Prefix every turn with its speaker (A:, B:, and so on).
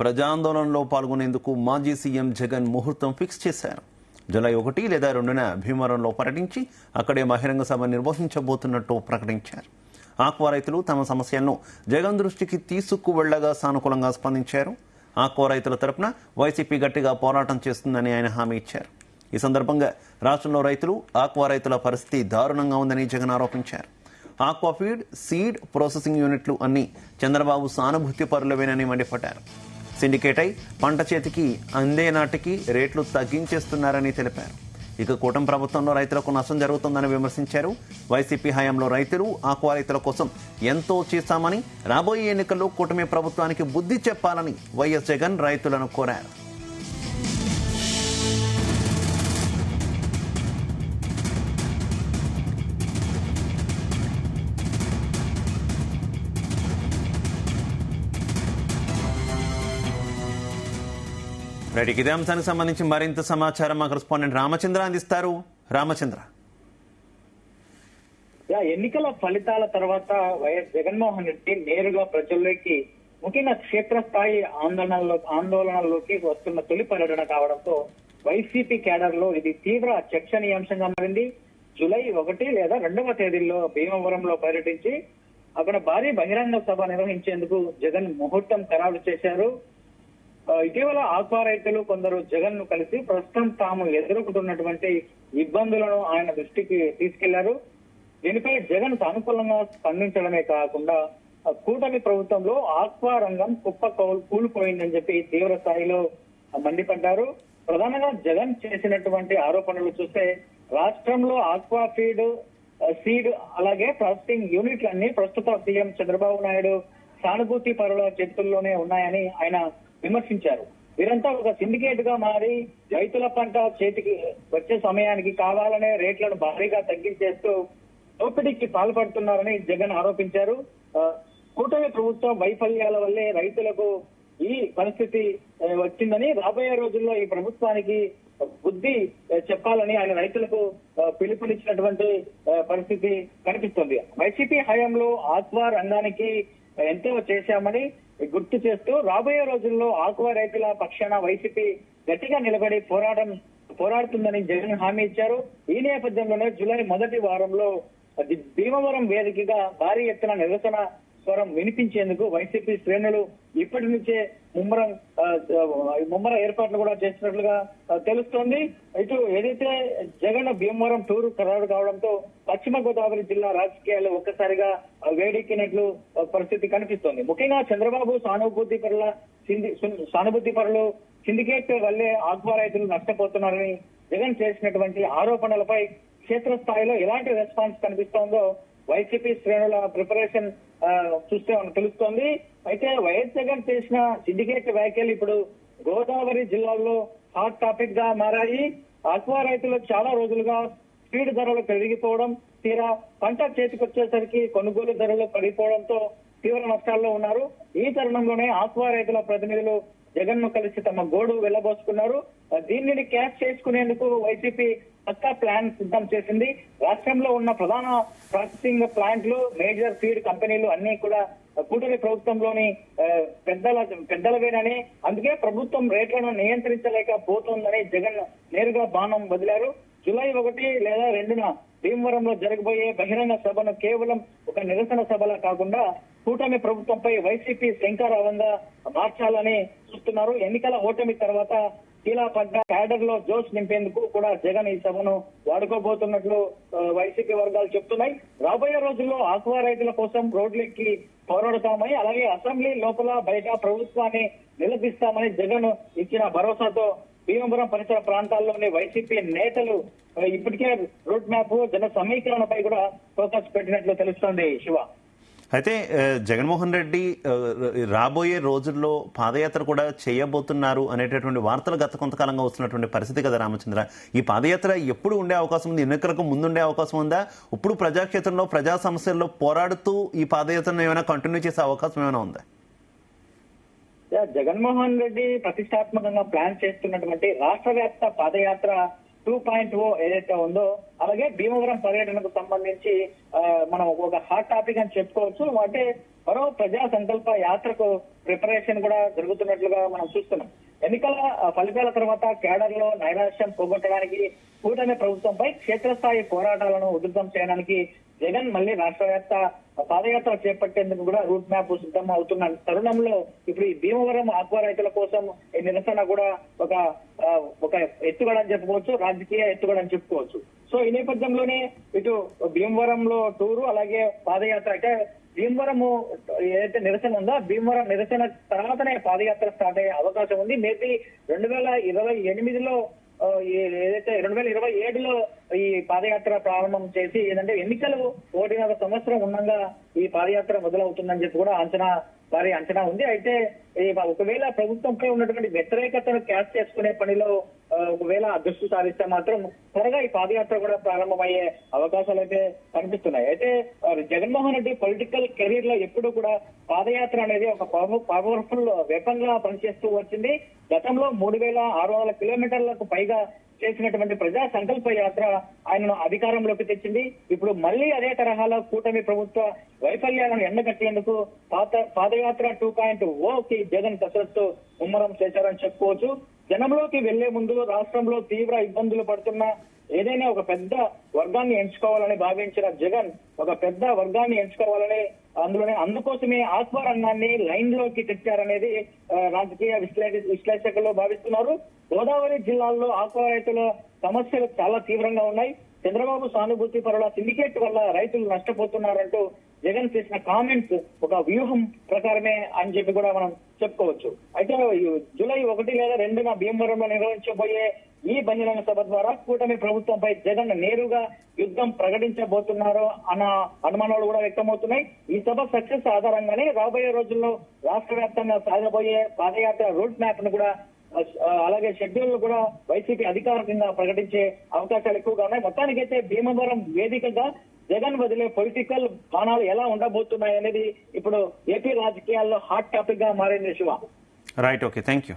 A: ప్రజాందోళనలో పాల్గొనేందుకు మాజీ సీఎం జగన్ ముహూర్తం ఫిక్స్ చేశారు. జూలై 1 లేదా 2న భీమవరంలో పర్యటించి అక్కడే బహిరంగ సభ నిర్వహించబోతున్నట్టు ప్రకటించారు. ఆక్వా రైతులు తమ సమస్యలను జగన్ దృష్టికి తీసుకువెళ్లగా సానుకూలంగా స్పందించారు. ఆక్వా రైతుల తరపున వైసీపీ గట్టిగా పోరాటం చేస్తుందని ఆయన హామీ ఇచ్చారు. ఈ సందర్భంగా రాష్ట్రంలో ఆక్వా రైతుల పరిస్థితి దారుణంగా ఉందని జగన్ ఆరోపించారు. ఆక్వా ఫీడ్, సీడ్ ప్రాసెసింగ్ యూనిట్లు అన్ని చంద్రబాబు సానుభూతి పరులవేనని మండిపడ్డారు. సిండికేట్ అయి పంట చేతికి అందే నాటికి రేట్లు తగ్గించేస్తున్నారని తెలిపారు. ఇక కూటమి ప్రభుత్వంలో రైతులకు నష్టం జరుగుతుందని విమర్శించారు. వైసీపీ హయాంలో ఆక్వా రైతుల కోసం ఎంతో చేశామని, రాబోయే ఎన్నికల్లో కూటమి ప్రభుత్వానికి బుద్ధి చెప్పాలని వైఎస్ జగన్ రైతులను కోరారు. ఇదే అంశానికి సంబంధించి మరింత సమాచారం మా కరెస్పాండెంట్ రామచంద్ర అందిస్తారు. రామచంద్ర,
B: ఎన్నికల ఫలితాల తర్వాత వైఎస్ జగన్మోహన్ రెడ్డి నేరుగా ప్రజల్లోకి, ముఖ్యంగా క్షేత్రస్థాయి ఆందోళనలోకి వస్తున్న తొలి పర్యటన కావడంతో వైసీపీ కేడర్ లో ఇది తీవ్ర చర్చనీయాంశంగా మారింది. జూలై 1 లేదా 2వ తేదీల్లో భీమవరంలో పర్యటించి అక్కడ భారీ బహిరంగ సభ నిర్వహించేందుకు జగన్ ముహూర్తం ఖరారు చేశారు. ఇటీవల ఆక్వా రైతులు కొందరు జగన్ ను కలిసి ప్రస్తుతం తాము ఎదుర్కొంటున్నటువంటి ఇబ్బందులను ఆయన దృష్టికి తీసుకెళ్లారు. దీనిపై జగన్ సానుకూలంగా స్పందించడమే కాకుండా కూటమి ప్రభుత్వంలో ఆక్వా రంగం కూలిపోయిందని చెప్పి తీవ్ర స్థాయిలో మండిపడ్డారు. ప్రధానంగా జగన్ చేసినటువంటి ఆరోపణలు చూస్తే రాష్ట్రంలో ఆక్వా ఫీడ్, సీడ్ అలాగే ప్రాసెసింగ్ యూనిట్లన్నీ ప్రస్తుత సీఎం చంద్రబాబు నాయుడు సానుభూతి పరుల చేతుల్లోనే ఉన్నాయని ఆయన విమర్శించారు. వీరంతా ఒక సిండికేట్ గా మారి రైతుల పంట చేతికి వచ్చే సమయానికి కావాలనే రేట్లను భారీగా తగ్గించేస్తూ దోపిడీకి పాల్పడుతున్నారని జగన్ ఆరోపించారు. కూటమి ప్రభుత్వ వైఫల్యాల వల్లే రైతులకు ఈ పరిస్థితి వచ్చిందని, రాబోయే రోజుల్లో ఈ ప్రభుత్వానికి బుద్ధి చెప్పాలని ఆయన రైతులకు పిలుపునిచ్చినటువంటి పరిస్థితి కనిపిస్తుంది. వైసీపీ హయాంలో ఆక్వా రంగానికి ఎంతో చేశామని గుర్తు చేస్తూ రాబోయే రోజుల్లో ఆక్వా రైతుల పక్షాన వైసీపీ గట్టిగా నిలబడి పోరాడుతుందని జగన్ హామీ ఇచ్చారు. ఈ నేపథ్యంలోనే జూలై 1 వారంలో భీమవరం వేదికగా భారీ ఎత్తున నిరసన స్వరం వినిపించేందుకు వైసీపీ శ్రేణులు ఇప్పటి నుంచే ముమ్మర ఏర్పాట్లు కూడా చేస్తున్నట్లుగా తెలుస్తోంది. ఇటు ఏదైతే జగన్ భీమవరం టూరు ఖరారు కావడంతో పశ్చిమ గోదావరి జిల్లా రాజకీయాలు ఒక్కసారిగా వేడెక్కినట్లు పరిస్థితి కనిపిస్తోంది. ముఖ్యంగా చంద్రబాబు సానుభూతి పరులు సిండికేట్ వల్లే ఆక్వా రైతులు నష్టపోతున్నారని జగన్ చేసినటువంటి ఆరోపణలపై క్షేత్రస్థాయిలో ఎలాంటి రెస్పాన్స్ కనిపిస్తోందో వైసీపీ శ్రేణుల ప్రిపరేషన్ చూస్తే తెలుస్తోంది. అయితే వైఎస్ జగన్ చేసిన సిండికేట్ వ్యాఖ్యలు ఇప్పుడు గోదావరి జిల్లాలో హాట్ టాపిక్ గా మారాయి. ఆక్వా రైతులు చాలా రోజులుగా ఫీడ్ ధరలు పెరిగిపోవడం, తీరా పంట చేతికొచ్చేసరికి కొనుగోలు ధరలు పడిపోవడంతో తీవ్ర నష్టాల్లో ఉన్నారు. ఈ తరుణంలోనే ఆక్వా రైతుల ప్రతినిధులు జగన్ ను కలిసి తమ గోడు వెళ్లబోసుకున్నారు. దీనిని క్యాష్ చేసుకునేందుకు వైసీపీ పక్కా ప్లాన్ సిద్ధం చేసింది. రాష్ట్రంలో ఉన్న ప్రధాన ప్రాసెసింగ్ ప్లాంట్లు, మేజర్ ఫీడ్ కంపెనీలు అన్ని కూడా కూటమి ప్రభుత్వంలోని పెద్దలవేనని, అందుకే ప్రభుత్వం రేట్లను నియంత్రించలేకపోతుందని జగన్ నేరుగా బాణం వదిలారు. జూలై 1 లేదా 2న భీమవరంలో జరగబోయే బహిరంగ సభను కేవలం ఒక నిరసన సభలా కాకుండా కూటమి ప్రభుత్వంపై వైసీపీ శంకరావంగా మార్చాలని చూస్తున్నారు. ఎన్నికల ఓటమి తర్వాత కీలపడ్డ క్యాడర్ లో జోష్ నింపేందుకు కూడా జగన్ ఈ సభను వాడుకోబోతున్నట్లు వైసీపీ వర్గాలు చెప్తున్నాయి. రాబోయే రోజుల్లో ఆక్వా రైతుల కోసం రోడ్లెక్కి పోరాడతామని, అలాగే అసెంబ్లీ లోపల బయట ప్రభుత్వాన్ని నిలదీస్తామని జగన్ ఇచ్చిన భరోసాతో భీమవరం పరిసర ప్రాంతాల్లోని వైసీపీ నేతలు ఇప్పటికే రోడ్ మ్యాప్, జన సమీకరణపై కూడా ఫోకస్ పెట్టినట్లు తెలుస్తోంది. శివ,
A: అయితే జగన్మోహన్ రెడ్డి రాబోయే రోజుల్లో పాదయాత్ర కూడా చేయబోతున్నారు అనేటటువంటి వార్తలు గత కొంతకాలంగా వస్తున్నటువంటి పరిస్థితి కదా రామచంద్ర. ఈ పాదయాత్ర ఎప్పుడు ఉండే అవకాశం ఉంది? ఎన్నికలకు ముందుండే అవకాశం ఉందా? ఇప్పుడు ప్రజాక్షేత్రంలో ప్రజా సమస్యల్లో పోరాడుతూ ఈ పాదయాత్రను ఏమైనా కంటిన్యూ చేసే అవకాశం ఏమైనా ఉందా?
B: జగన్మోహన్ రెడ్డి ప్రతిష్టాత్మకంగా ప్లాన్ చేస్తున్నటువంటి రాష్ట్ర వ్యాప్త పాదయాత్ర 2.0 ఏదైతే ఉందో, అలాగే భీమవరం పర్యటనకు సంబంధించి మనం ఒక హాట్ టాపిక్ అని చెప్పుకోవచ్చు. అంటే మరో ప్రజా సంకల్ప యాత్రకు ప్రిపరేషన్ కూడా జరుగుతున్నట్లుగా మనం చూస్తున్నాం. ఎన్నికల ఫలితాల తర్వాత కేడర్ లో నైరాశ్యం పోగొట్టడానికి కూటమి ప్రభుత్వంపై క్షేత్రస్థాయి పోరాటాలను ఉధృతం చేయడానికి జగన్ మళ్ళీ రాష్ట్ర వ్యాప్త పాదయాత్ర చేపట్టేందుకు కూడా రూట్ మ్యాప్ సిద్ధం అవుతున్న తరుణంలో ఇప్పుడు ఈ భీమవరం ఆక్వా రైతుల కోసం ఈ నిరసన కూడా ఒక ఎత్తుగడ అని చెప్పుకోవచ్చు, రాజకీయ ఎత్తుగడ అని చెప్పుకోవచ్చు. సో ఈ నేపథ్యంలోనే ఇటు భీమవరంలో టూరు అలాగే పాదయాత్ర అంటే భీమవరము ఏదైతే నిరసన ఉందో భీమవరం నిరసన తర్వాతనే పాదయాత్ర స్టార్ట్ అయ్యే అవకాశం ఉంది. మేబీ 2028లో ఏదైతే 2027లో ఈ పాదయాత్ర ప్రారంభం చేసి ఏదంటే ఎన్నికలు 1.5 సంవత్సరం ఉండగా ఈ పాదయాత్ర మొదలవుతుందని చెప్పి కూడా భారీ అంచనా ఉంది. అయితే ఒకవేళ ప్రభుత్వంపై ఉన్నటువంటి వ్యతిరేకతను క్యాచ్ చేసుకునే పనిలో ఒకవేళ దృష్టి సారిస్తే మాత్రం త్వరగా ఈ పాదయాత్ర కూడా ప్రారంభమయ్యే అవకాశాలు అయితే కనిపిస్తున్నాయి. అయితే జగన్మోహన్ రెడ్డి పొలిటికల్ కెరీర్ లో ఎప్పుడు కూడా పాదయాత్ర అనేది ఒక పవర్ఫుల్ వెపన్ గా పనిచేస్తూ వచ్చింది. గతంలో 3600 కిలోమీటర్లకు పైగా చేసినటువంటి ప్రజా సంకల్ప యాత్ర ఆయనను అధికారంలోకి తెచ్చింది. ఇప్పుడు మళ్ళీ అదే తరహాలో కూటమి ప్రభుత్వ వైఫల్యాలను ఎండగట్టేందుకు పాదయాత్ర 2.0కి జగన్ కసరత్తు ముమ్మరం చేశారని చెప్పుకోవచ్చు. జనంలోకి వెళ్లే ముందు రాష్ట్రంలో తీవ్ర ఇబ్బందులు పడుతున్న ఏదైనా ఒక పెద్ద వర్గాన్ని ఎంచుకోవాలని భావించిన జగన్ ఒక పెద్ద వర్గాన్ని ఎంచుకోవాలని అందుకోసమే ఆక్వా రంగాన్ని లైన్ లోకి తెచ్చారనేది రాజకీయ విశ్లేషకులు భావిస్తున్నారు. గోదావరి జిల్లాల్లో ఆక్వా రైతుల సమస్యలు చాలా తీవ్రంగా ఉన్నాయి. చంద్రబాబు సానుభూతి పరుల సిండికేట్ వల్ల రైతులు నష్టపోతున్నారంటూ జగన్ చేసిన కామెంట్స్ ఒక వ్యూహం ప్రకారమే అని చెప్పి కూడా మనం చెప్పుకోవచ్చు. అయితే జూలై 1 లేదా 2న భీమవరంలో నిర్వహించబోయే ఈ బహిరంగ సభ ద్వారా కూటమి ప్రభుత్వంపై జగన్ నేరుగా యుద్ధం ప్రకటించబోతున్నారు అన్న అనుమానాలు కూడా వ్యక్తమవుతున్నాయి. ఈ సభ సక్సెస్ ఆధారంగానే రాబోయే రోజుల్లో రాష్ట్ర వ్యాప్తంగా సాగబోయే పాదయాత్ర రూట్ మ్యాప్ ను కూడా అలాగే షెడ్యూల్ కూడా వైసీపీ అధికారికంగా ప్రకటించే అవకాశాలు ఎక్కువగా ఉన్నాయి. మొత్తానికైతే భీమవరం వేదికగా జగన్ వదిలే పొలిటికల్ బాణాలు ఎలా ఉండబోతున్నాయి అనేది ఇప్పుడు ఏపీ రాజకీయాల్లో హాట్ టాపిక్ గా మారింది. Shiva
A: right, okay, thank you.